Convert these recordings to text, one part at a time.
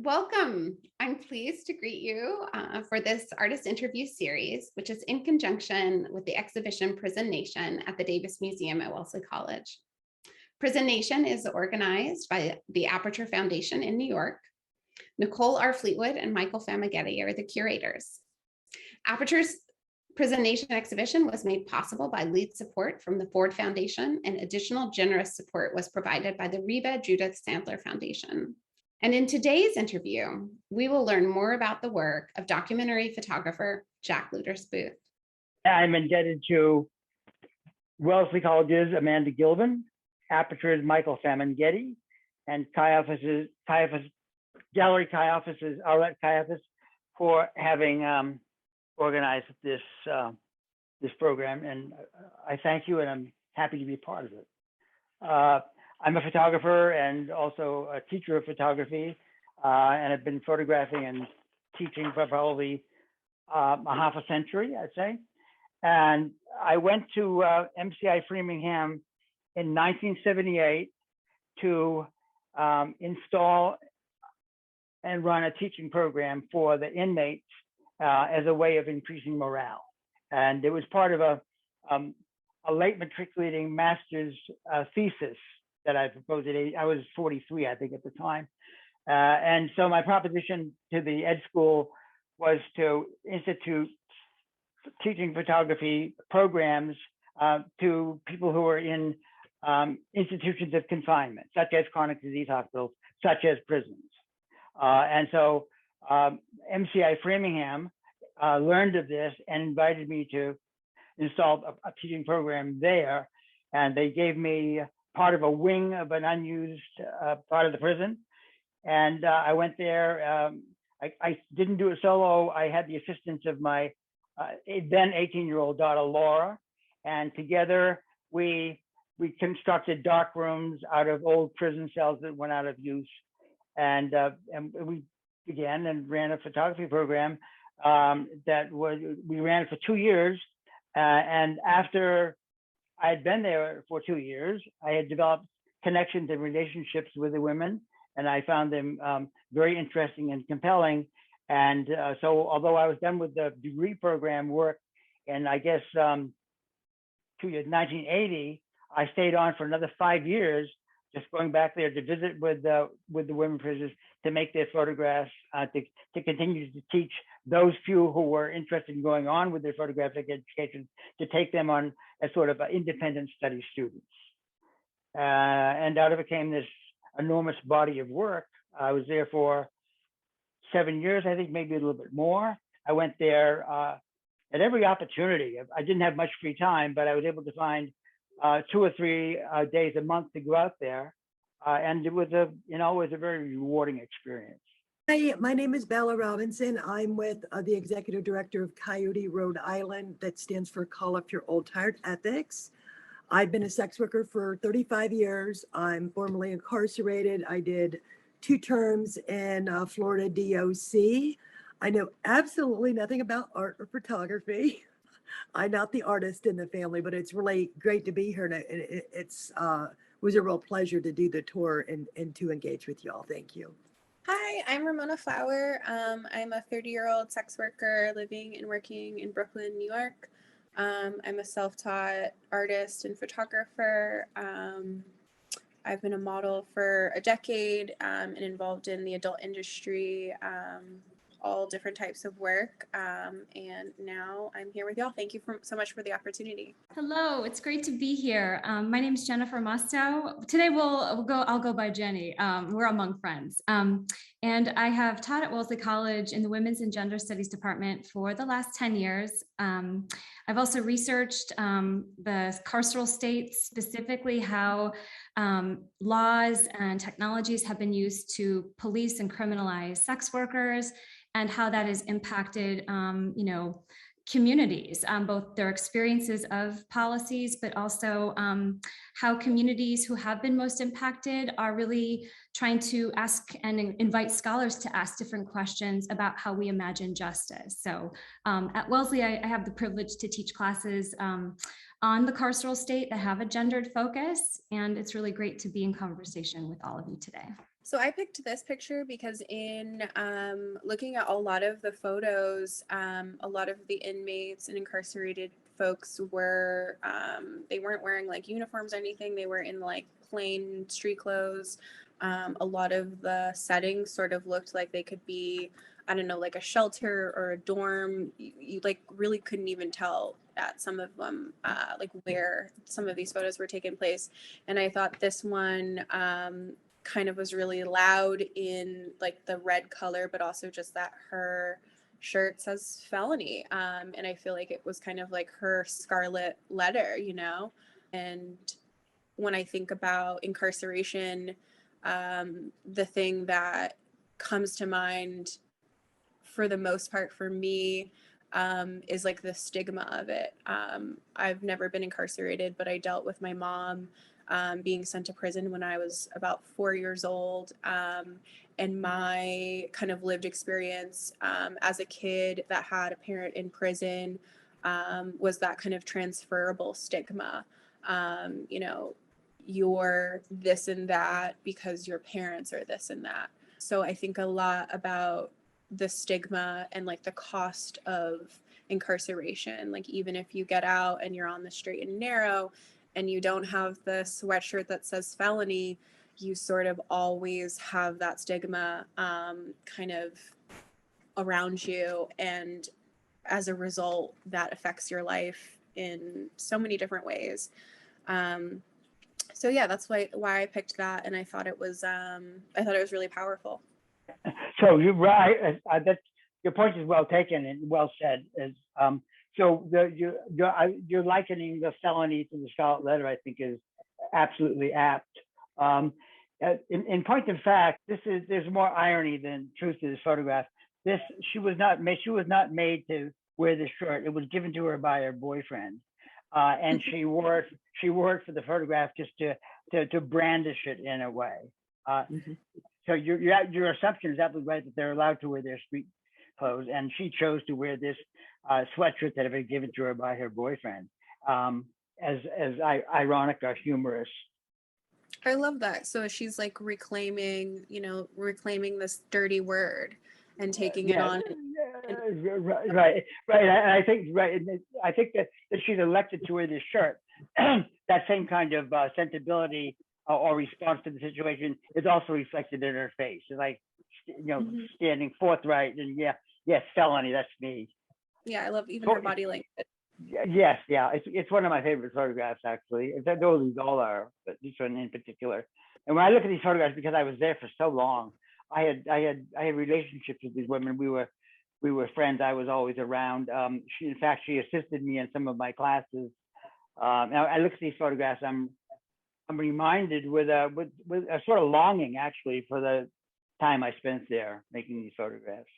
Welcome. I'm pleased to greet you for this artist interview series, which is in conjunction with the exhibition Prison Nation at the Davis Museum at Wellesley College. Prison Nation is organized by the Aperture Foundation in New York. Nicole R. Fleetwood and Michael Famighetti are the curators. Aperture's Prison Nation exhibition was made possible by lead support from the Ford Foundation, and additional generous support was provided by the Reba Judith Sandler Foundation. And in today's interview, we will learn more about the work of documentary photographer Jack Lueders-Booth. I'm indebted to Wellesley College's Amanda Gilvin, Aperture's Michael Famighetti, and Gallery Caiaphas's Arlette Caiaphas for having organized this program. And I thank you, and I'm happy to be part of it. I'm a photographer and also a teacher of photography, and I've been photographing and teaching for probably a half a century, I'd say. And I went to MCI Framingham in 1978 to install and run a teaching program for the inmates as a way of increasing morale. And it was part of a late matriculating master's thesis that I proposed at I was 43, I think, at the time. And so my proposition to the ed school was to institute teaching photography programs to people who are in institutions of confinement, such as chronic disease hospitals, such as prisons. And so MCI Framingham learned of this and invited me to install a teaching program there. And they gave me part of a wing of an unused part of the prison. And I went there. I didn't do it solo. I had the assistance of my then 18-year-old daughter, Laura. And together we constructed dark rooms out of old prison cells that went out of use. And we began and ran a photography program we ran it for 2 years. And after I had been there for 2 years, I had developed connections and relationships with the women, and I found them very interesting and compelling. And so although I was done with the degree program work in, I guess, 1980, I stayed on for another 5 years, just going back there to visit with the women prisoners, to make their photographs, to continue to teach those few who were interested in going on with their photographic education, to take them on as sort of independent study students. And out of it came this enormous body of work. I was there for 7 years, I think, maybe a little bit more. I went there at every opportunity. I didn't have much free time, but I was able to find 2 or 3 days a month to go out there. And it was a very rewarding experience. Hi, my name is Bella Robinson. I'm with the executive director of COYOTE, Rhode Island. That stands for Call Up Your Old Tired Ethics. I've been a sex worker for 35 years. I'm formerly incarcerated. I did 2 terms in Florida DOC. I know absolutely nothing about art or photography. I'm not the artist in the family, but it's really great to be here. And it was a real pleasure to do the tour and to engage with y'all. Thank you. Hi, I'm Ramona Flour. I'm a 30-year-old sex worker living and working in Brooklyn, New York. I'm a self-taught artist and photographer. I've been a model for a decade and involved in the adult industry, all different types of work. And now I'm here with y'all. Thank you so much for the opportunity. Hello, it's great to be here. My name is Jennifer Musto. Today I'll go by Jenny. We're among friends. And I have taught at Wellesley College in the Women's and Gender Studies Department for the last 10 years. I've also researched the carceral state, specifically how laws and technologies have been used to police and criminalize sex workers, and how that has impacted, communities, both their experiences of policies, but also how communities who have been most impacted are really trying to ask and invite scholars to ask different questions about how we imagine justice. So at Wellesley, I have the privilege to teach classes on the carceral state that have a gendered focus, and it's really great to be in conversation with all of you today. So I picked this picture because in looking at a lot of the photos, a lot of the inmates and incarcerated folks were, they weren't wearing like uniforms or anything. They were in like plain street clothes. A lot of the settings sort of looked like they could be, I don't know, like a shelter or a dorm. You like really couldn't even tell at some of them, like where some of these photos were taking place. And I thought this one, kind of was really loud in like the red color, but also just that her shirt says felony. And I feel like it was kind of like her scarlet letter, you know? And when I think about incarceration, the thing that comes to mind for the most part for me is like the stigma of it. I've never been incarcerated, but I dealt with my mom being sent to prison when I was about 4 years old. And my kind of lived experience as a kid that had a parent in prison was that kind of transferable stigma. You know, you're this and that because your parents are this and that. So I think a lot about the stigma and like the cost of incarceration. Like even if you get out and you're on the straight and narrow, and you don't have the sweatshirt that says felony, you sort of always have that stigma kind of around you. And as a result, that affects your life in so many different ways. So yeah, that's why I picked that. And I thought it was really powerful. So you're right. That's, your point is well taken and well said. So you're likening the felony to the scarlet letter, I think, is absolutely apt. In point of fact, there's more irony than truth to this photograph. She was not made to wear this shirt. It was given to her by her boyfriend, and she wore it for the photograph just to brandish it in a way. So your assumption is absolutely right that they're allowed to wear their street clothes, and she chose to wear this sweatshirt that had been given to her by her boyfriend, as ironic or humorous. I love that. So she's like reclaiming this dirty word and taking it on. Right. I think that she's elected to wear this shirt. That same kind of sensibility or response to the situation is also reflected in her face. It's like, standing forthright and yes, felony, that's me. Yeah, I love even her body language. Yes, yeah, it's one of my favorite photographs, actually. Those all are, but this one in particular. And when I look at these photographs, because I was there for so long, I had relationships with these women. We were friends. I was always around. In fact, she assisted me in some of my classes. Now I look at these photographs, I'm reminded with a sort of longing, actually, for the time I spent there making these photographs.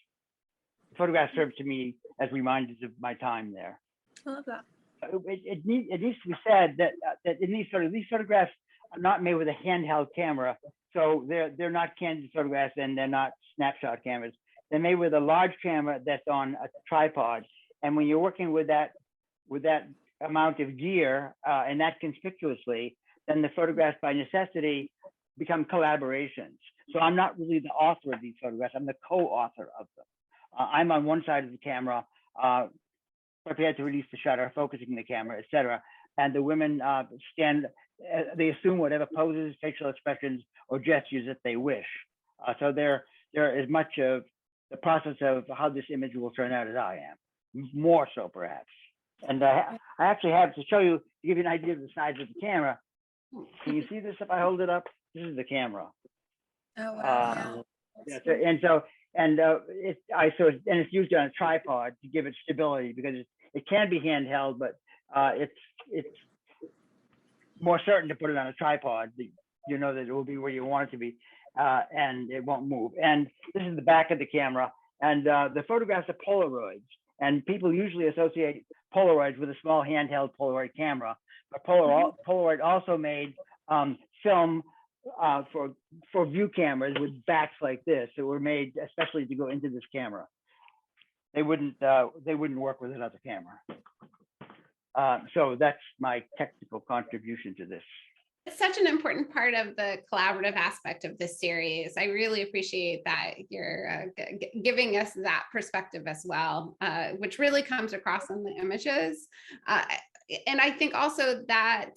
The photographs serve to me as reminders of my time there. I love that. It needs to be said that in these photographs are not made with a handheld camera, so they're not candid photographs and they're not snapshot cameras. They're made with a large camera that's on a tripod, and when you're working with that amount of gear and that conspicuously, then the photographs by necessity become collaborations. So I'm not really the author of these photographs. I'm the co-author of them. I'm on one side of the camera, prepared to release the shutter, focusing the camera, etc. And the women stand, they assume whatever poses, facial expressions, or gestures that they wish. So they're as much of the process of how this image will turn out as I am, more so perhaps. And I actually have to show you, to give you an idea of the size of the camera. Can you see this if I hold it up? This is the camera. Oh wow! Yeah, it's used on a tripod to give it stability, because it can be handheld, but it's more certain to put it on a tripod. You know that it will be where you want it to be, and it won't move. And this is the back of the camera, and the photographs are Polaroids, and people usually associate Polaroids with a small handheld Polaroid camera. But Polaroid also made film for view cameras with backs like this that were made especially to go into this camera. They wouldn't work with another camera. So that's my technical contribution to this. It's such an important part of the collaborative aspect of this series. I really appreciate that you're giving us that perspective as well, which really comes across in the images. And I think also that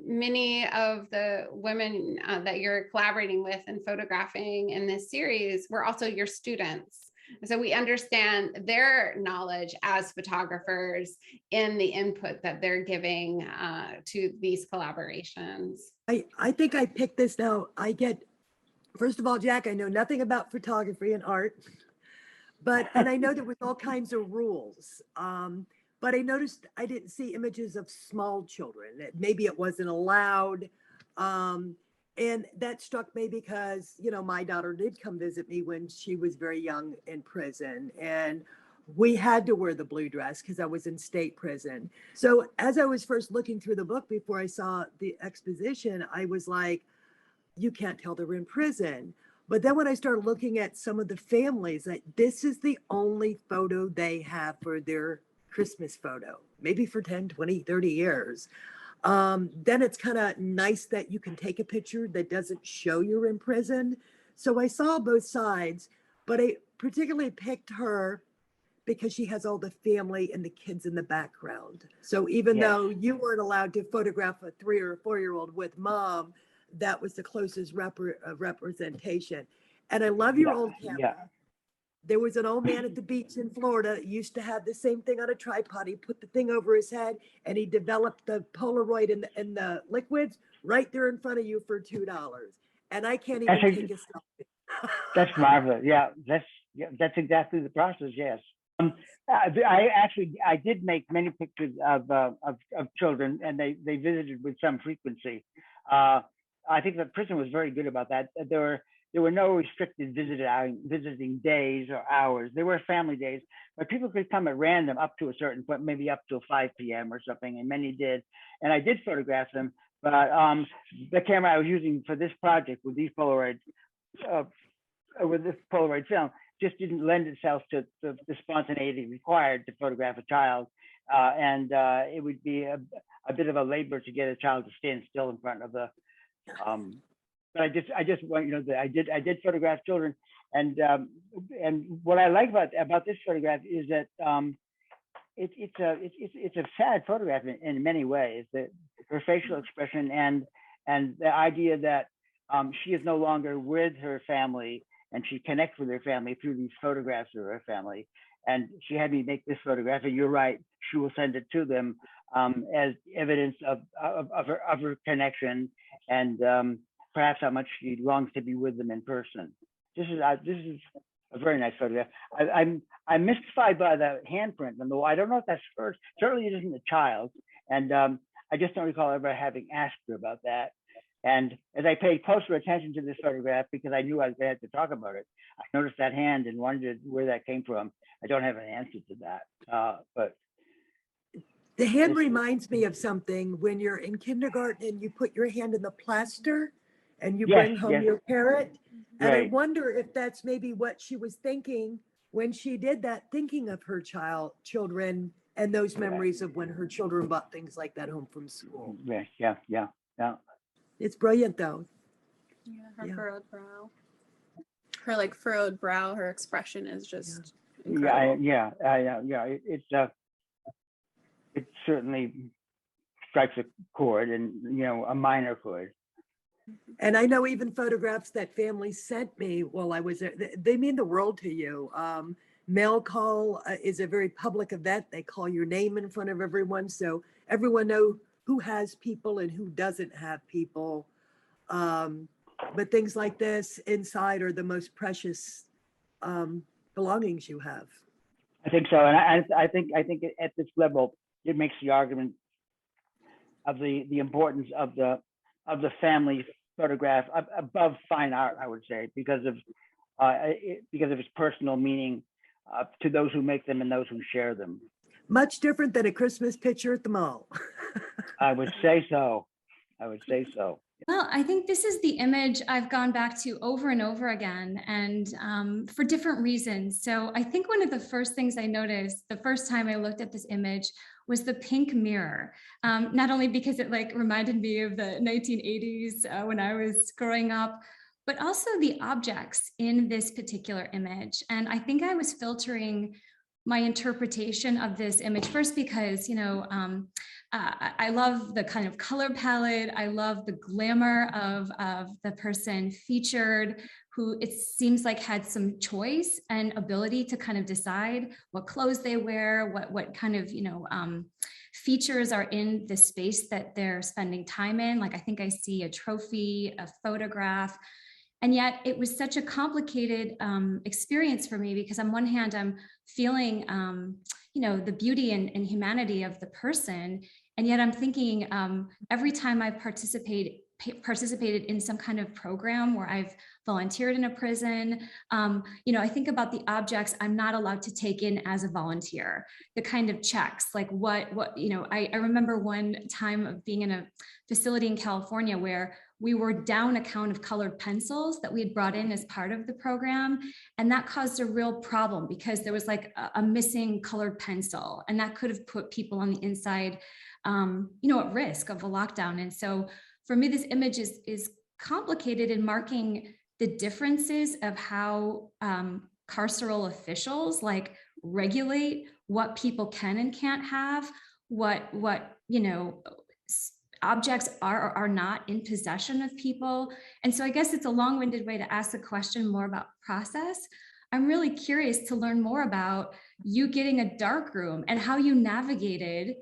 many of the women that you're collaborating with and photographing in this series were also your students. So we understand their knowledge as photographers in the input that they're giving to these collaborations. I think I picked this now. First of all, Jack, I know nothing about photography and art, and I know there was all kinds of rules. But I noticed I didn't see images of small children. Maybe it wasn't allowed. And that struck me because, my daughter did come visit me when she was very young in prison. And we had to wear the blue dress because I was in state prison. So as I was first looking through the book before I saw the exposition, I was like, you can't tell they're in prison. But then when I started looking at some of the families, this is the only photo they have for their Christmas photo, maybe for 10, 20, 30 years. Then it's kind of nice that you can take a picture that doesn't show you're in prison. So I saw both sides, but I particularly picked her because she has all the family and the kids in the background. So even though you weren't allowed to photograph a 3 or 4-year-old with mom, that was the closest representation. And I love your old camera. Yeah. There was an old man at the beach in Florida that used to have the same thing on a tripod. He put the thing over his head and he developed the Polaroid and the liquids right there in front of you for $2. And I can't even take a selfie. That's marvelous. Yeah, that's exactly the process. Yes. I did make many pictures of children, and they visited with some frequency. I think the prison was very good about that. There were no restricted visiting days or hours. There were family days, but people could come at random up to a certain point, maybe up to 5 p.m. or something, and many did. And I did photograph them, but the camera I was using for this project with these Polaroid, with this Polaroid film, just didn't lend itself to the spontaneity required to photograph a child, and it would be a bit of a labor to get a child to stand still in front of the. But I just want I did photograph children, and what I like about this photograph is that it's a sad photograph in many ways. Her facial expression and the idea that she is no longer with her family, and she connects with her family through these photographs of her family. And she had me make this photograph, and you're right, she will send it to them as evidence of her connection and perhaps how much she longs to be with them in person. This is a very nice photograph. I'm mystified by the handprint on the wall. I don't know if that's hers. Certainly it isn't a child, and I just don't recall ever having asked her about that. And as I paid closer attention to this photograph, because I knew I had to talk about it, I noticed that hand and wondered where that came from. I don't have an answer to that, but. The hand reminds me of something when you're in kindergarten and you put your hand in the plaster and you bring home your parrot. And I wonder if that's maybe what she was thinking when she did that, thinking of her children and those memories of when her children brought things like that home from school. Yeah. It's brilliant though. Yeah, her furrowed brow. Her furrowed brow, her expression is just incredible. Yeah. It certainly strikes a chord, and a minor chord. And I know even photographs that families sent me while I was there, they mean the world to you. Mail call is a very public event. They call your name in front of everyone, so everyone knows who has people and who doesn't have people. But things like this inside are the most precious belongings you have. I think so, and I think at this level, it makes the argument of the importance of the family photograph above fine art, I would say, because of its personal meaning to those who make them and those who share them. Much different than a Christmas picture at the mall. I would say so. Well, I think this is the image I've gone back to over and over again, and for different reasons. So I think one of the first things I noticed the first time I looked at this image was the pink mirror. Not only because it like reminded me of the 1980s when I was growing up, but also the objects in this particular image. And I think I was filtering my interpretation of this image first because, I love the kind of color palette. I love the glamour of the person featured, who it seems like had some choice and ability to kind of decide what clothes they wear, what kind of, features are in the space that they're spending time in. Like, I think I see a trophy, a photograph. And yet it was such a complicated experience for me because on one hand, I'm feeling, the beauty and humanity of the person. And yet I'm thinking every time I participated in some kind of program where I've volunteered in a prison, I think about the objects I'm not allowed to take in as a volunteer, the kind of checks, like I remember one time of being in a facility in California where we were down a count of colored pencils that we had brought in as part of the program. And that caused a real problem because there was like a missing colored pencil, and that could have put people on the inside, at risk of a lockdown. And so for me, this image is complicated in marking the differences of how carceral officials like regulate what people can and can't have, what objects are or are not in possession of people. And so I guess it's a long-winded way to ask the question more about process. I'm really curious to learn more about you getting a dark room and how you navigated,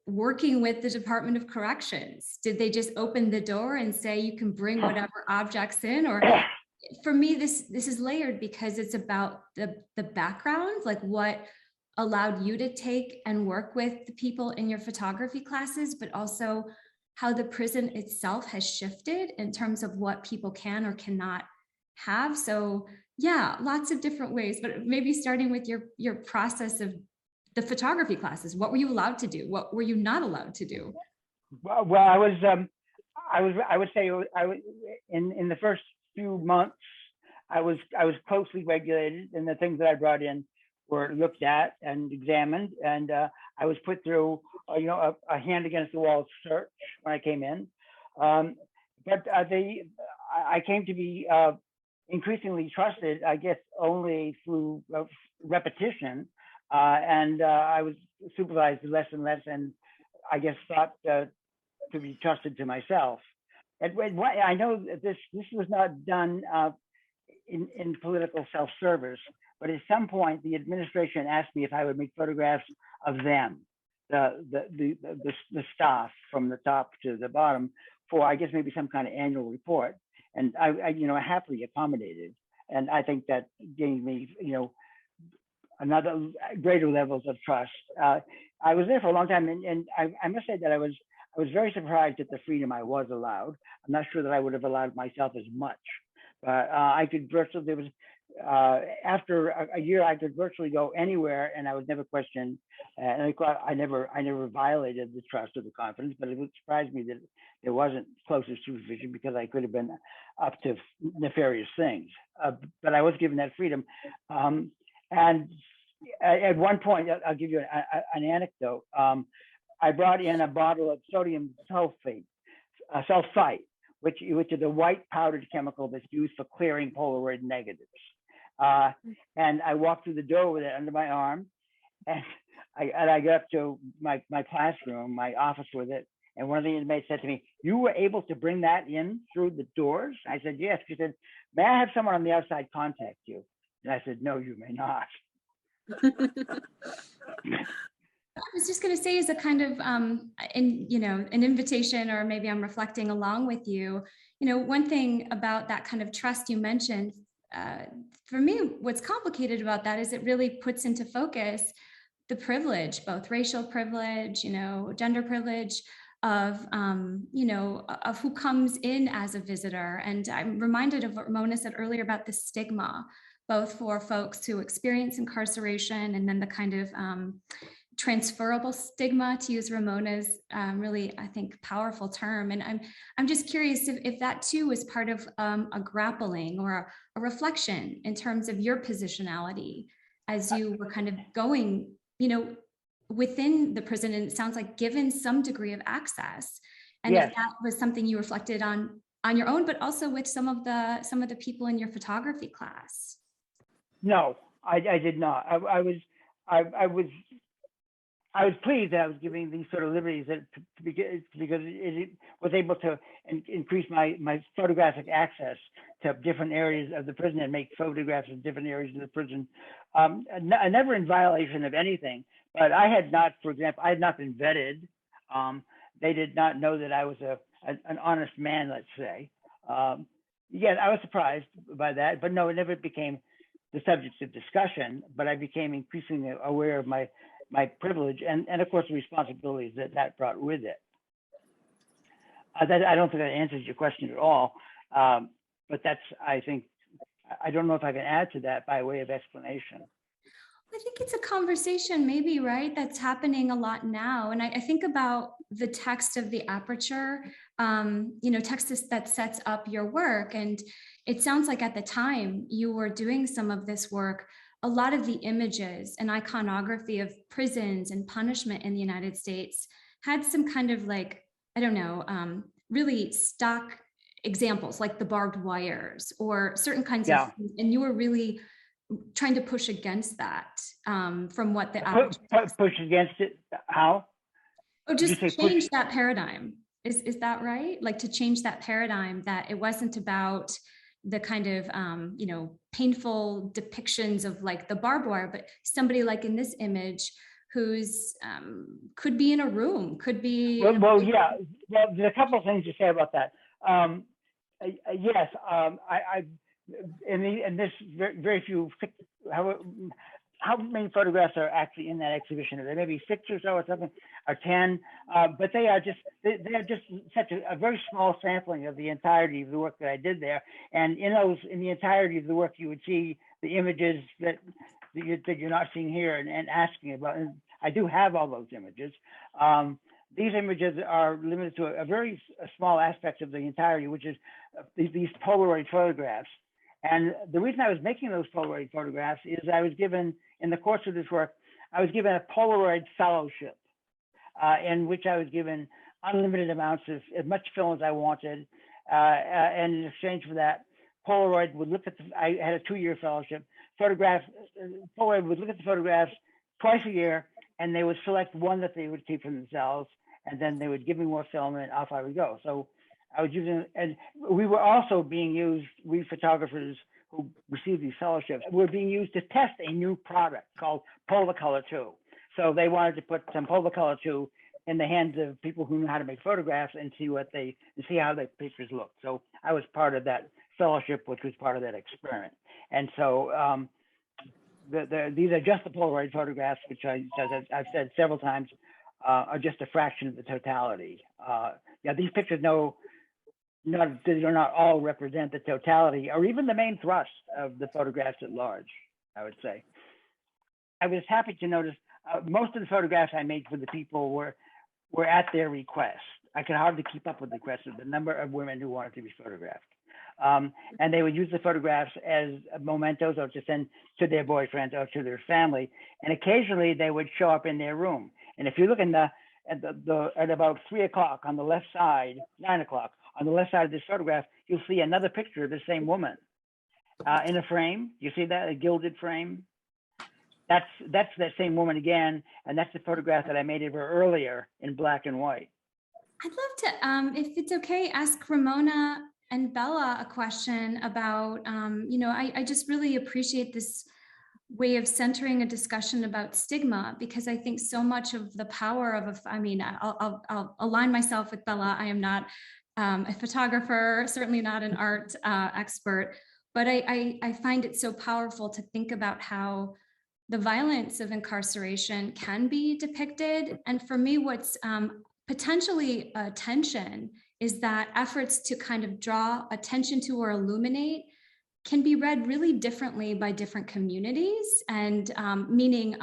working with the Department of Corrections. Did they just open the door and say you can bring whatever objects in? Or for me, this is layered because it's about the background, like what allowed you to take and work with the people in your photography classes, but also how the prison itself has shifted in terms of what people can or cannot have. So yeah, lots of different ways, but maybe starting with your process of the photography classes. What were you allowed to do? What were you not allowed to do? Well, I would say I was in the first few months, I was closely regulated, and the things that I brought in were looked at and examined, and I was put through, a hand against the wall search when I came in. But I came to be increasingly trusted, I guess, only through repetition, and I was supervised less and less, and I guess thought to be trusted to myself. And I know that this was not done in political self-service, but at some point the administration asked me if I would make photographs of them, the staff from the top to the bottom, for I guess maybe some kind of annual report, and I happily accommodated, and I think that gained me another greater levels of trust. I was there for a long time, and I must say that I was very surprised at the freedom I was allowed. I'm not sure that I would have allowed myself as much, but I could virtually, there was, after a year, I could virtually go anywhere, and I was never questioned. And I never violated the trust or the confidence, but it would surprise me that there wasn't closer supervision, because I could have been up to nefarious things. But I was given that freedom. And at one point, I'll give you an anecdote. I brought in a bottle of sodium sulfite, which is a white powdered chemical that's used for clearing Polaroid negatives. And I walked through the door with it under my arm, and I got up to my classroom, my office with it, and one of the inmates said to me, "You were able to bring that in through the doors?" I said, "Yes." She said, "May I have someone on the outside contact you?" And I said, "No, you may not." I was just going to say, as a kind of, an invitation, or maybe I'm reflecting along with you, one thing about that kind of trust you mentioned, for me, what's complicated about that is it really puts into focus the privilege, both racial privilege, gender privilege of who comes in as a visitor. And I'm reminded of what Ramona said earlier about the stigma, both for folks who experience incarceration and then the kind of transferable stigma, to use Ramona's really, I think, powerful term. And I'm just curious if that too was part of a grappling or a reflection in terms of your positionality as you were kind of going, within the prison. And it sounds like given some degree of access, and Yes. if that was something you reflected on your own, but also with some of the people in your photography class. No, I did not. I was pleased that I was giving these sort of liberties because it was able to increase my photographic access to different areas of the prison and make photographs of different areas of the prison. Never in violation of anything, but I had not, for example, I had not been vetted. They did not know that I was an honest man, let's say. Yeah, I was surprised by that, but no, it never became the subject of discussion, but I became increasingly aware of my privilege and of course the responsibilities that brought with it. I don't think that answers your question at all, but that's, I think, I don't know if I can add to that by way of explanation. I think it's a conversation maybe, right, that's happening a lot now. And I think about the text of the Aperture, text that sets up your work. And it sounds like at the time you were doing some of this work, a lot of the images and iconography of prisons and punishment in the United States had some kind of really stock examples like the barbed wires or certain kinds of things. And you were really trying to push against that from what the push against it. How? Oh, just change that paradigm. Is that right? Like to change that paradigm, that it wasn't about the kind of painful depictions of like the barbed wire, but somebody like in this image who's could be in a room, could be. Well, yeah. Well, there's a couple of things to say about that. Yes, and this very few. How many photographs are actually in that exhibition? There may be 6 or so, or something, or 10, but they are just such a very small sampling of the entirety of the work that I did there. And in the entirety of the work, you would see the images that you're not seeing here and asking about. And I do have all those images. These images are limited to a very small aspect of the entirety, which is these Polaroid photographs. And the reason I was making those Polaroid photographs is I was given, in the course of this work, I was given a Polaroid fellowship in which I was given unlimited amounts of as much film as I wanted. And in exchange for that, Polaroid would look at I had a 2-year fellowship. Polaroid would look at the photographs twice a year, and they would select one that they would keep for themselves, and then they would give me more film, and off I would go. So I was using, and we were also being used, we photographers who received these fellowships, were being used to test a new product called Polacolor 2. So they wanted to put some Polacolor 2 in the hands of people who knew how to make photographs and see how the pictures looked. So I was part of that fellowship, which was part of that experiment. And so these are just the Polaroid photographs, which I've said several times are just a fraction of the totality. These pictures do not all represent the totality or even the main thrust of the photographs at large, I would say. I was happy to notice most of the photographs I made for the people were at their request. I could hardly keep up with the request of the number of women who wanted to be photographed. And they would use the photographs as mementos or to send to their boyfriends or to their family. And occasionally they would show up in their room. And if you look at about 3 o'clock on the left side, 9 o'clock, on the left side of this photograph, you'll see another picture of the same woman in a frame. You see that, a gilded frame? That's that same woman again, and that's the photograph that I made of her earlier in black and white. I'd love to, if it's okay, ask Ramona and Bella a question about, I just really appreciate this way of centering a discussion about stigma, because I think so much of the power of I'll align myself with Bella. I am not a photographer, certainly not an art expert, but I find it so powerful to think about how the violence of incarceration can be depicted. And for me, what's potentially a tension is that efforts to kind of draw attention to or illuminate can be read really differently by different communities, and meaning,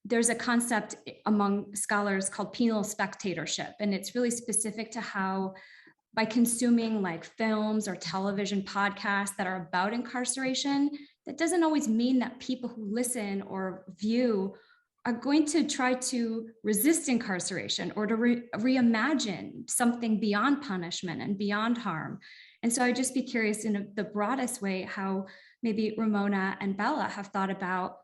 there's a concept among scholars called penal spectatorship, and it's really specific to how by consuming like films or television podcasts that are about incarceration, that doesn't always mean that people who listen or view are going to try to resist incarceration or to reimagine something beyond punishment and beyond harm. And so I'd just be curious in the broadest way how maybe Ramona and Bella have thought about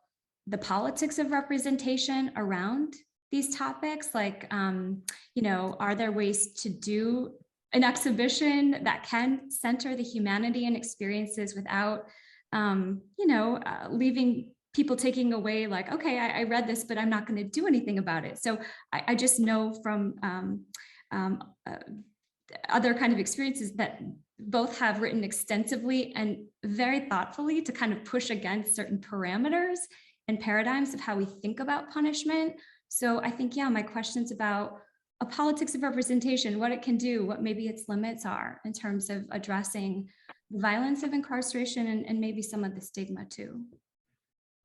the politics of representation around these topics. Like, are there ways to do an exhibition that can center the humanity and experiences without, leaving people taking away like, okay, I read this, but I'm not going to do anything about it. So I just know from other kind of experiences that both have written extensively and very thoughtfully to kind of push against certain parameters and paradigms of how we think about punishment. So I think, my question's about a politics of representation, what it can do, what maybe its limits are in terms of addressing the violence of incarceration and maybe some of the stigma too.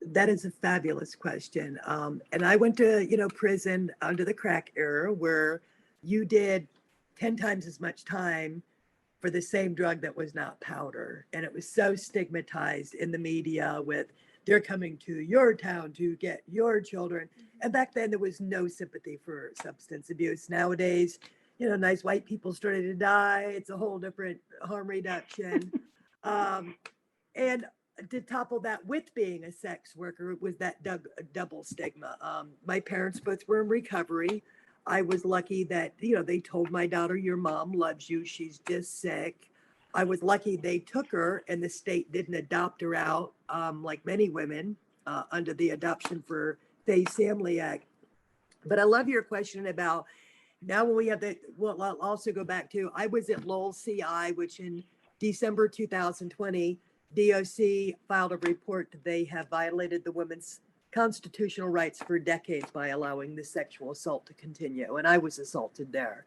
That is a fabulous question. And I went to, prison under the crack era where you did 10 times as much time for the same drug that was not powder. And it was so stigmatized in the media with, they're coming to your town to get your children. And back then there was no sympathy for substance abuse. Nowadays, nice white people started to die. It's a whole different harm reduction. And to topple that with being a sex worker was that double stigma. My parents both were in recovery. I was lucky that, they told my daughter, your mom loves you, she's just sick. I was lucky they took her and the state didn't adopt her out like many women under the Adoption for Faith Family Act. But I love your question about now when we have I'll also go back to, I was at Lowell CI, which in December 2020, DOC filed a report that they have violated the women's constitutional rights for decades by allowing the sexual assault to continue. And I was assaulted there.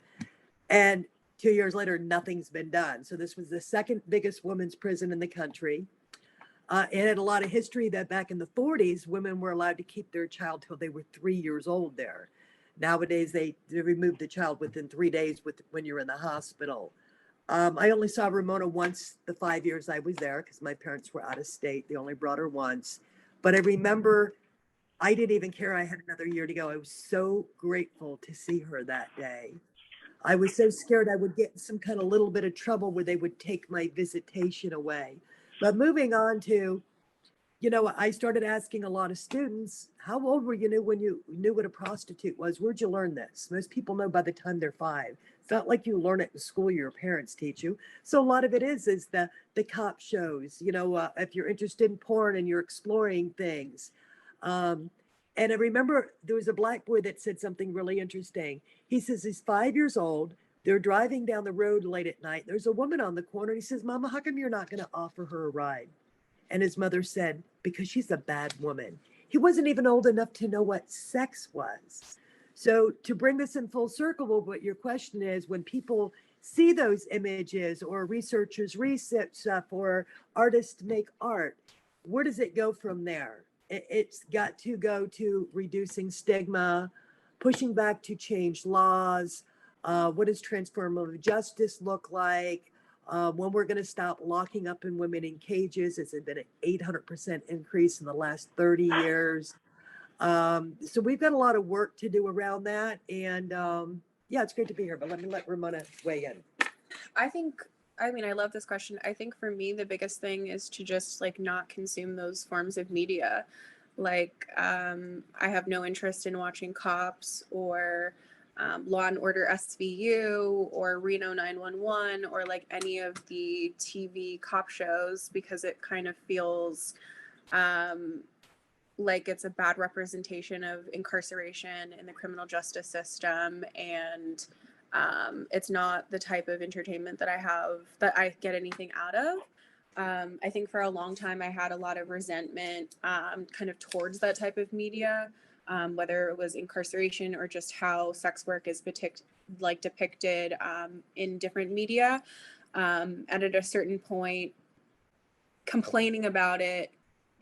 And 2 years later, nothing's been done. So this was the second biggest women's prison in the country. It had a lot of history that back in the 40s, women were allowed to keep their child till they were 3 years old there. Nowadays, they remove the child within 3 days when you're in the hospital. I only saw Ramona once the 5 years I was there because my parents were out of state. They only brought her once. But I remember I didn't even care I had another year to go. I was so grateful to see her that day. I was so scared I would get in some kind of little bit of trouble where they would take my visitation away. But moving on to, I started asking a lot of students, how old were you when you knew what a prostitute was? Where'd you learn this? Most people know by the time they're 5. It's not like you learn it in school, your parents teach you. So a lot of it is the cop shows, if you're interested in porn and you're exploring things. And I remember there was a Black boy that said something really interesting. He says he's 5 years old. They're driving down the road late at night. There's a woman on the corner. He says, Mama, how come you're not going to offer her a ride? And his mother said, because she's a bad woman. He wasn't even old enough to know what sex was. So to bring this in full circle, what your question is, when people see those images or researchers research stuff or artists make art, where does it go from there? It's got to go to reducing stigma, pushing back to change laws. What does transformative justice look like? When we're going to stop locking up in women in cages? It's been an 800% increase in the last 30 years. So we've got a lot of work to do around that. And it's great to be here, but let Ramona weigh in. I love this question. I think for me, the biggest thing is to just not consume those forms of media. I have no interest in watching Cops or Law and Order SVU or Reno 911 or any of the TV cop shows, because it kind of feels like it's a bad representation of incarceration in the criminal justice system, and it's not the type of entertainment that I get anything out of. I think for a long time I had a lot of resentment kind of towards that type of media, whether it was incarceration or just how sex work is depicted in different media. And at a certain point, complaining about it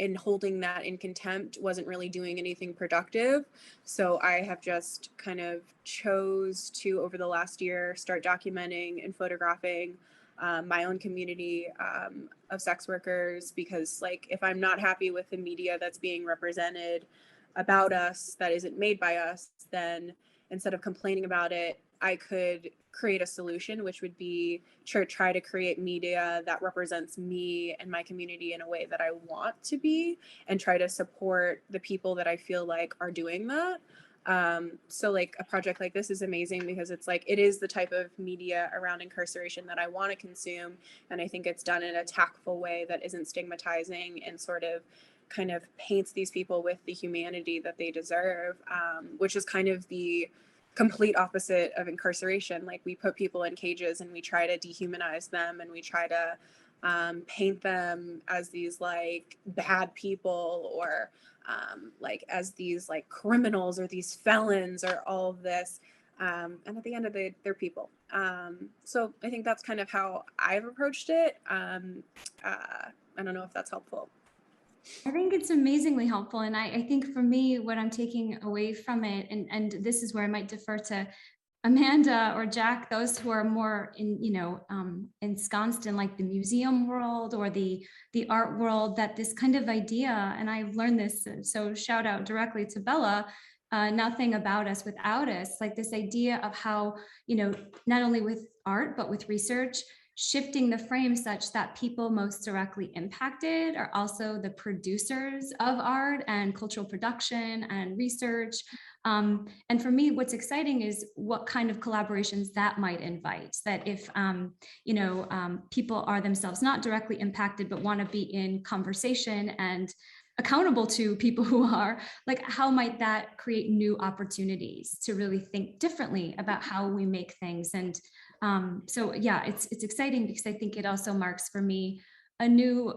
and holding that in contempt wasn't really doing anything productive. So I have just kind of chose to, over the last year, start documenting and photographing my own community of sex workers, because like, if I'm not happy with the media that's being represented about us that isn't made by us, then instead of complaining about it, I could create a solution, which would be to try to create media that represents me and my community in a way that I want to be, and try to support the people that I feel like are doing that. So like a project like this is amazing because it's like, it is the type of media around incarceration that I want to consume. And I think it's done in a tactful way that isn't stigmatizing and sort of kind of paints these people with the humanity that they deserve, which is kind of the complete opposite of incarceration. Like, we put people in cages and we try to dehumanize them, and we try to paint them as these like bad people, or like as these like criminals or these felons or all of this. And at the end of the day, they're people. So I think that's kind of how I've approached it. I don't know if that's helpful. I think it's amazingly helpful. And I think for me, what I'm taking away from it, and this is where I might defer to Amanda or Jack, those who are more ensconced in like the museum world or the art world, that this kind of idea, and I've learned this, so shout out directly to Bella, nothing about us without us, like this idea of how, not only with art, but with research, shifting the frame such that people most directly impacted are also the producers of art and cultural production and research. And for me, what's exciting is what kind of collaborations that might invite, that if, people are themselves not directly impacted, but want to be in conversation and accountable to people who are, like, how might that create new opportunities to really think differently about how we make things? And so yeah, it's exciting because I think it also marks for me a new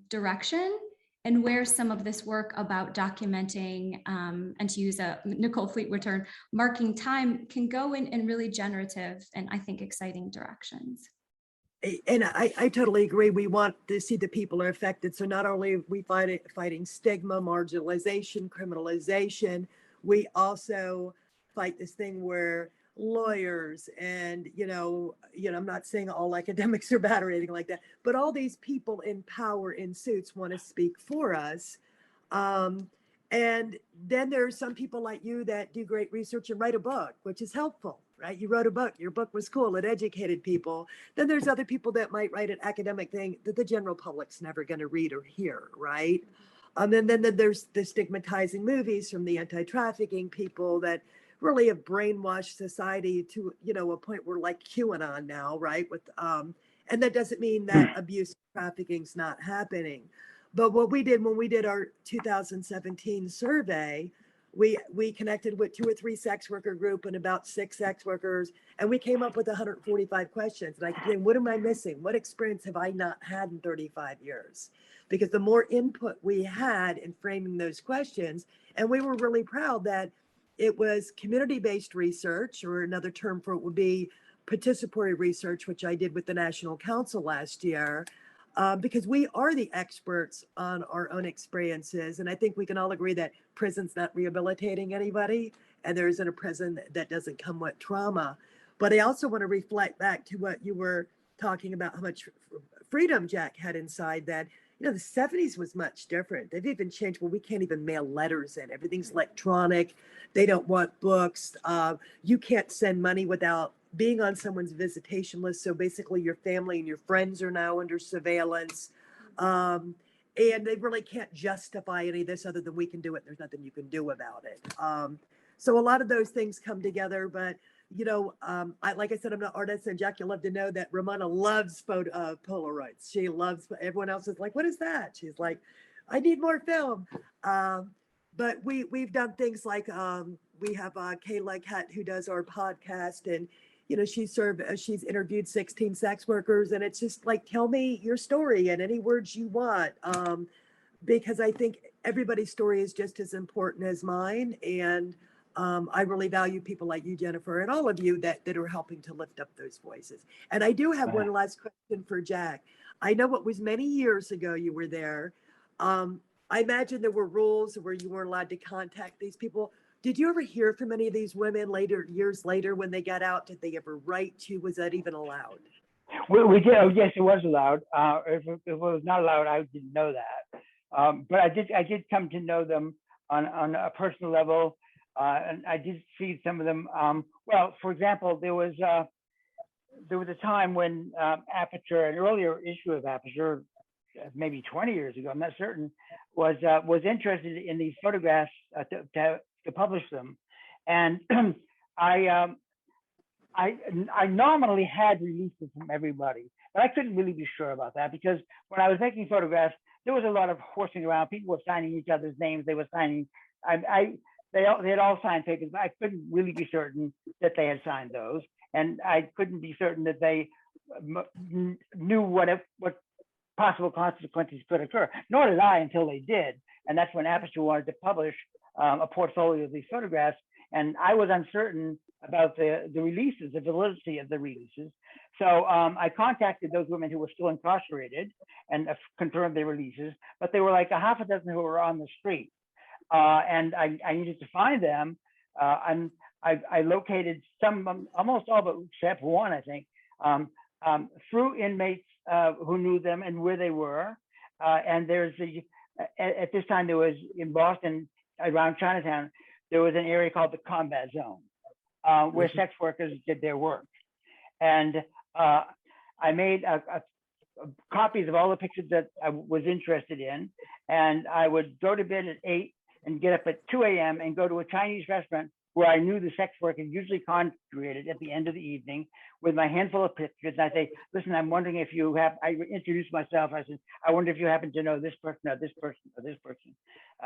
direction, and where some of this work about documenting and, to use a Nicole Fleetwood term, marking time, can go in really generative and I think exciting directions. And I totally agree. We want to see the people are affected. So not only are we fighting stigma, marginalization, criminalization, we also fight this thing where lawyers and, I'm not saying all academics are bad or anything like that, but all these people in power in suits want to speak for us. And then there's some people like you that do great research and write a book, which is helpful, right? You wrote a book, your book was cool, it educated people. Then there's other people that might write an academic thing that the general public's never going to read or hear, right? And then there's the stigmatizing movies from the anti-trafficking people that really have brainwashed society to, a point where like QAnon now, right? With and that doesn't mean that abuse and trafficking's not happening. But what we did when we did our 2017 survey, we connected with 2 or 3 sex worker group and about 6 sex workers, and we came up with 145 questions. And I kept saying, what am I missing? What experience have I not had in 35 years? Because the more input we had in framing those questions, and we were really proud that it was community-based research, or another term for it would be participatory research, which I did with the National Council last year. Because we are the experts on our own experiences. And I think we can all agree that prison's not rehabilitating anybody, and there isn't a prison that doesn't come with trauma. But I also want to reflect back to what you were talking about, how much freedom Jack had inside that. The 70s was much different. They've even changed where we can't even mail letters in. Everything's electronic. They don't want books. You can't send money without being on someone's visitation list. So basically your family and your friends are now under surveillance. And they really can't justify any of this other than we can do it. There's nothing you can do about it. So a lot of those things come together, but like I said, I'm not an artist, and Jack, you'll love to know that Ramona loves Polaroids. She loves, everyone else is like, what is that? She's like, I need more film. But we've done things like, we have Kayla Cat who does our podcast, and she's interviewed 16 sex workers, and it's just like, tell me your story and any words you want, because I think everybody's story is just as important as mine. And I really value people like you, Jennifer, and all of you that are helping to lift up those voices. And I do have one last question for Jack. I know it was many years ago you were there. I imagine there were rules where you weren't allowed to contact these people. Did you ever hear from any of these women later, years later, when they got out? Did they ever write to you? Was that even allowed? We did. Oh, yes, it was allowed. If it was not allowed, I didn't know that. But I did come to know them on a personal level, and I did see some of them. Well, for example, there was a time when Aperture, an earlier issue of Aperture, maybe 20 years ago, I'm not certain, was interested in these photographs to publish them, and I nominally had releases from everybody, but I couldn't really be sure about that because when I was making photographs, there was a lot of horsing around. People were signing each other's names. They were signing. They had all signed papers, but I couldn't really be certain that they had signed those, and I couldn't be certain that they knew what possible consequences could occur. Nor did I until they did, and that's when Aperture wanted to publish a portfolio of these photographs, and I was uncertain about the releases, the validity of the releases. So I contacted those women who were still incarcerated and confirmed their releases, but there were like a half a dozen who were on the street, and I needed to find them. And I located some, almost all but except one, I think, through inmates who knew them and where they were. And there's at this time there was in Boston, around Chinatown, there was an area called the combat zone, where sex workers did their work. And I made copies of all the pictures that I was interested in. And I would go to bed at 8 and get up at 2 a.m. and go to a Chinese restaurant where I knew the sex workers usually congregated at the end of the evening with my handful of pictures. And I say, listen, I'm wondering if you have, I introduced myself. I said, I wonder if you happen to know this person or this person or this person.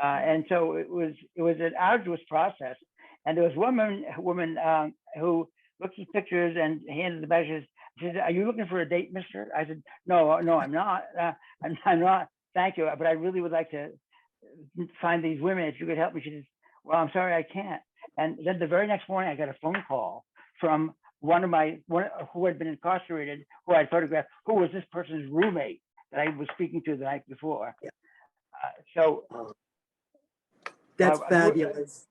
And so it was an arduous process. And there was one woman who looked at pictures and handed the badges. She said, are you looking for a date, mister? I said, no, I'm not. I'm not. Thank you. But I really would like to find these women. If you could help me. She said, well, I'm sorry, I can't. And then the very next morning, I got a phone call from one who had been incarcerated, who I photographed, who was this person's roommate that I was speaking to the night before. That's fabulous.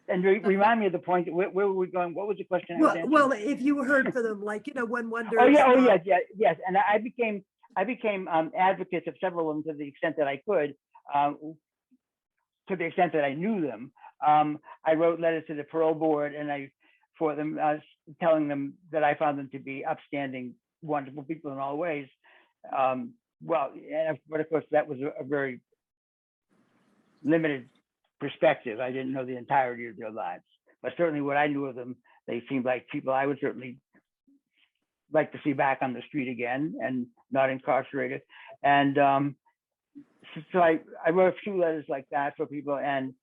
And remind me of the point. Where were we going? What was the question? Well, if you heard for them, like, one wonders. Yes. And I became advocates of several of them to the extent that I could, to the extent that I knew them. I wrote letters to the parole board and for them, telling them that I found them to be upstanding, wonderful people in all ways. But of course, that was a very limited perspective. I didn't know the entirety of their lives, but certainly what I knew of them, they seemed like people I would certainly like to see back on the street again and not incarcerated. And so I wrote a few letters like that for people and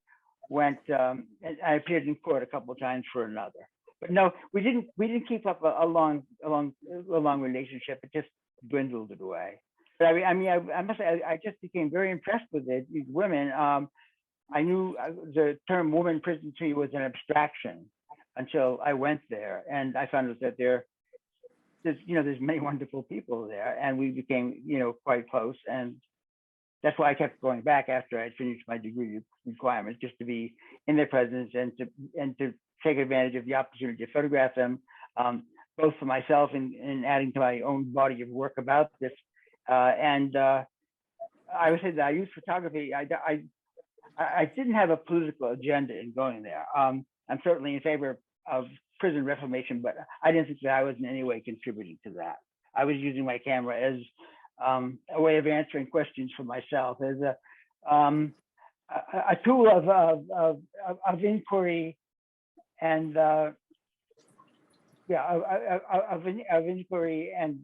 went, and I appeared in court a couple of times for another. But no, we didn't keep up a long relationship. It just dwindled away. But I must say, I just became very impressed with it. These women, I knew the term woman prison to me was an abstraction until I went there, and I found that there's many wonderful people there, and we became quite close. And that's why I kept going back after I had finished my degree requirements, just to be in their presence and to take advantage of the opportunity to photograph them, both for myself and adding to my own body of work about this. I would say that I used photography. I didn't have a political agenda in going there. I'm certainly in favor of prison reformation, but I didn't think that I was in any way contributing to that. I was using my camera as a way of answering questions for myself, as a tool of inquiry and of inquiry and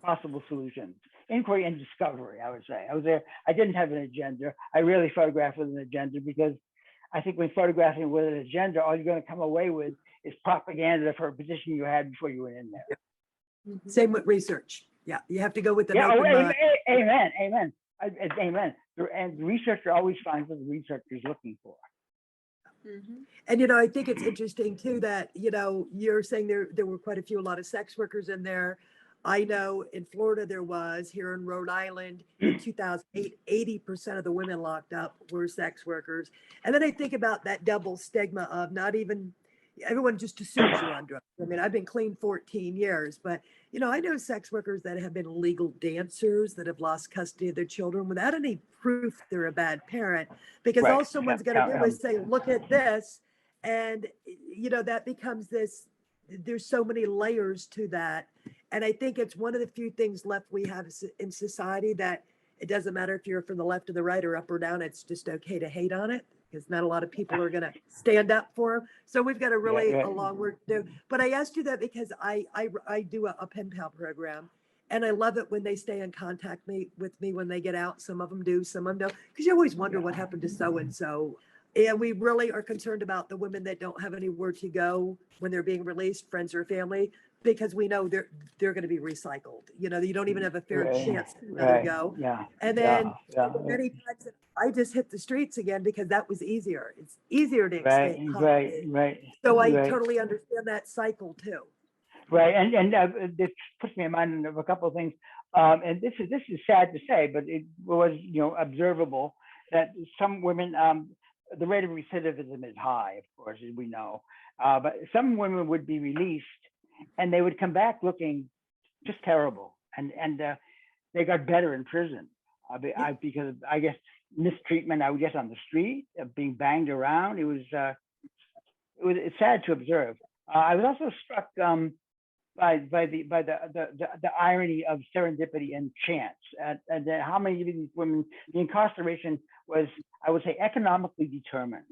possible solutions. Inquiry and discovery, I would say. I was there. I didn't have an agenda. I rarely photographed with an agenda because I think when photographing with an agenda, all you're going to come away with is propaganda for a position you had before you went in there. Same with research. Yeah, you have to go with an open mind. Amen. And the researcher always finds what the researcher is looking for. Mhm. And, I think it's interesting too that, you're saying there were quite a lot of sex workers in there. I know in Florida there was, here in Rhode Island in 2008, 80% of the women locked up were sex workers. And then I think about that double stigma of not even, everyone just assumes you're on drugs. I mean, I've been clean 14 years, but, I know sex workers that have been legal dancers that have lost custody of their children without any proof they're a bad parent, because Right. all someone's going to do is say, look at this. And, that becomes this, there's so many layers to that. And I think it's one of the few things left we have in society that it doesn't matter if you're from the left or the right or up or down. It's just okay to hate on it because not a lot of people are going to stand up for them. So we've got a long work to do. But I asked you that because I do a pen pal program. And I love it when they stay in contact with me when they get out. Some of them do, some of them don't. Because you always wonder what happened to so-and-so. And we really are concerned about the women that don't have anywhere to go when they're being released, friends or family, because we know they're going to be recycled. You don't even have a fair chance to go. Yeah. And then many times I just hit the streets again because that was easier. It's easier to escape poverty. Right. So I totally understand that cycle too. Right, and this puts me in mind of a couple of things. And this is sad to say, but it was observable that some women, the rate of recidivism is high, of course, as we know. But some women would be released, and they would come back looking just terrible, and they got better in prison because I guess mistreatment. I guess on the street, being banged around. It's sad to observe. I was also struck by the irony of serendipity and chance, and how many of these women, the incarceration was, I would say, economically determined.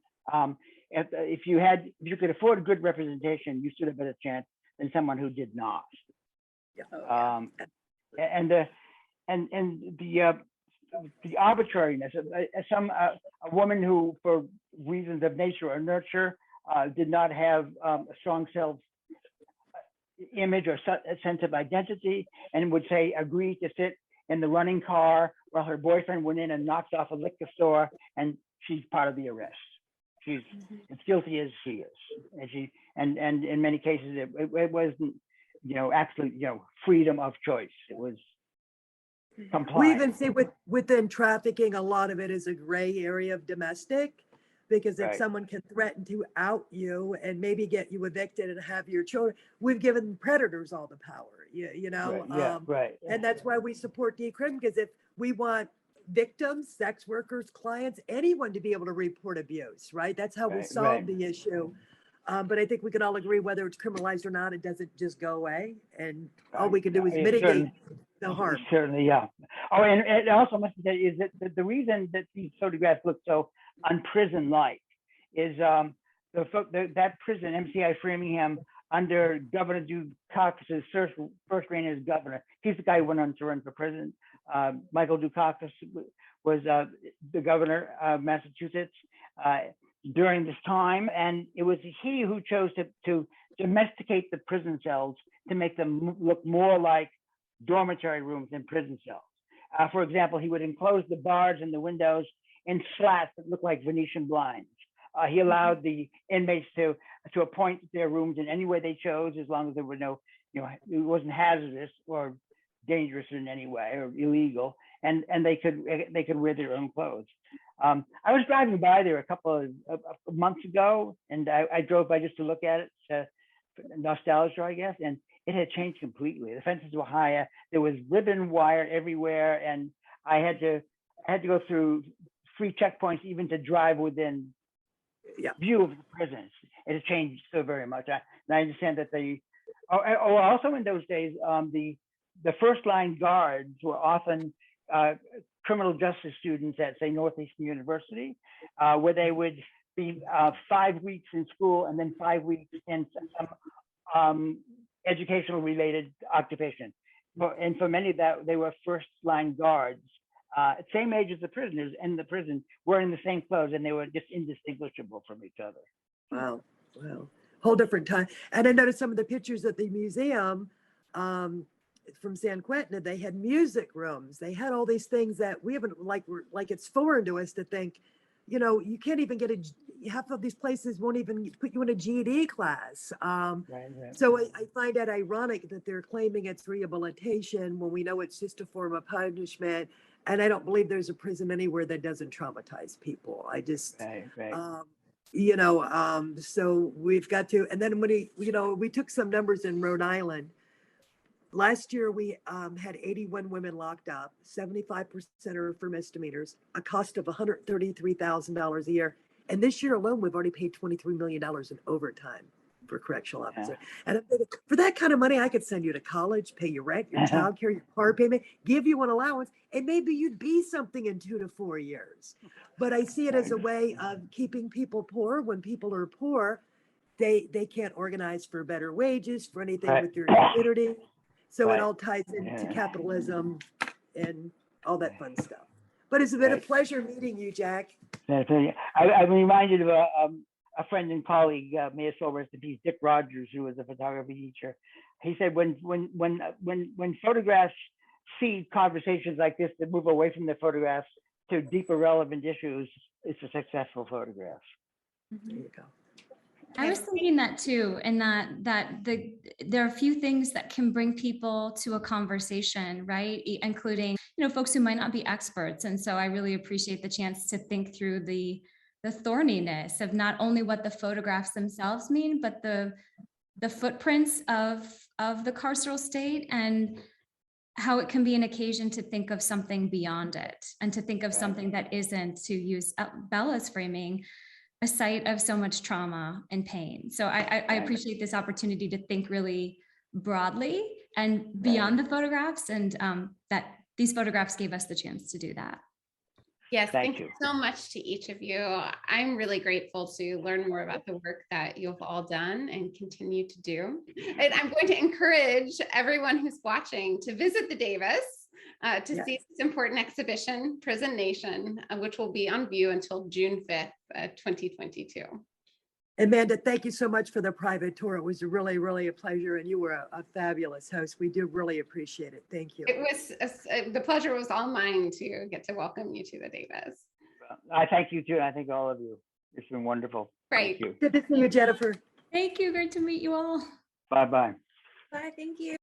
If you could afford good representation, you stood a better chance than someone who did not. And the arbitrariness of a woman who, for reasons of nature or nurture, did not have a strong self image or a sense of identity, and would say agree to sit in the running car while her boyfriend went in and knocked off a liquor store, and she's part of the arrest. She's as guilty as she is, and in many cases it wasn't absolute freedom of choice. It was compliance. We even see within trafficking, a lot of it is a gray area of domestic. Because if someone can threaten to out you and maybe get you evicted and have your children, we've given predators all the power, And that's why we support decrim, because if we want victims, sex workers, clients, anyone to be able to report abuse, right? That's how we solve the issue. But I think we can all agree whether it's criminalized or not, it doesn't just go away. And all we can do is mitigate the harm. Certainly, yeah. Oh, and it also must say is that the reason that these photographs look so unprison-like is that prison, MCI Framingham, under Governor Dukakis' first reign as governor. He's the guy who went on to run for president. Michael Dukakis was the governor of Massachusetts during this time, and it was he who chose to domesticate the prison cells to make them look more like dormitory rooms than prison cells. For example, he would enclose the bars and the windows in slats that looked like Venetian blinds. He allowed the inmates to appoint their rooms in any way they chose, as long as there were no, it wasn't hazardous or dangerous in any way or illegal, and they could wear their own clothes. I was driving by there a couple of months ago, and I drove by just to look at it, nostalgia, I guess, and it had changed completely. The fences were higher. There was ribbon wire everywhere, and I had to go through 3 checkpoints even to drive within view of the prisons. It has changed so very much. And I understand that also in those days, the first line guards were often criminal justice students at, say, Northeastern University, where they would be 5 weeks in school and then 5 weeks in some educational related occupation. And for many of that, they were first line guards. Same age as the prisoners in the prison, wearing the same clothes, and they were just indistinguishable from each other. Wow. Whole different time. And I noticed some of the pictures at the museum from San Quentin, they had music rooms. They had all these things that we haven't, like it's foreign to us to think, you can't even get half of these places won't even put you in a GED class. Right. So I find it ironic that they're claiming it's rehabilitation when we know it's just a form of punishment. And I don't believe there's a prison anywhere that doesn't traumatize people. I just, Right. so we've got to, and then when we took some numbers in Rhode Island. Last year, we had 81 women locked up, 75% are for misdemeanors, a cost of $133,000 a year. And this year alone, we've already paid $23 million in overtime for correctional officer. And I'm thinking, for that kind of money, I could send you to college, pay your rent, your childcare, your car payment, give you an allowance, and maybe you'd be something in 2 to 4 years. But I see it as a way of keeping people poor. When people are poor, they can't organize for better wages, for anything Right. with their community. So Right. it all ties into Yeah. capitalism and all that fun stuff. But it's been a Right. pleasure meeting you, Jack. I'm reminded of a friend and colleague, may his soul rest in peace, Dick Rogers, who was a photography teacher. He said when photographs see conversations like this that move away from the photographs to deeper relevant issues, it's a successful photograph. There you go. I was thinking that too, and there are a few things that can bring people to a conversation, right? Including, folks who might not be experts. And so I really appreciate the chance to think through the thorniness of not only what the photographs themselves mean, but the footprints of the carceral state and how it can be an occasion to think of something beyond it and to think of something that isn't, to use Bella's framing, a site of so much trauma and pain. So I appreciate this opportunity to think really broadly and beyond the photographs, and that these photographs gave us the chance to do that. Yes, Thank thank you you. so much to each of you. I'm really grateful to learn more about the work that you've all done and continue to do. And I'm going to encourage everyone who's watching to visit the Davis to Yes. see this important exhibition, Prison Nation, which will be on view until June 5th, 2022. Amanda, thank you so much for the private tour. It was really, really a pleasure, and you were a fabulous host. We do really appreciate it. Thank you. It was the pleasure was all mine to get to welcome you to the Davis. I thank you too, and I thank all of you. It's been wonderful. Great. Thank you. Good to see you, Jennifer. Thank you. Great to meet you all. Bye-bye. Bye, thank you.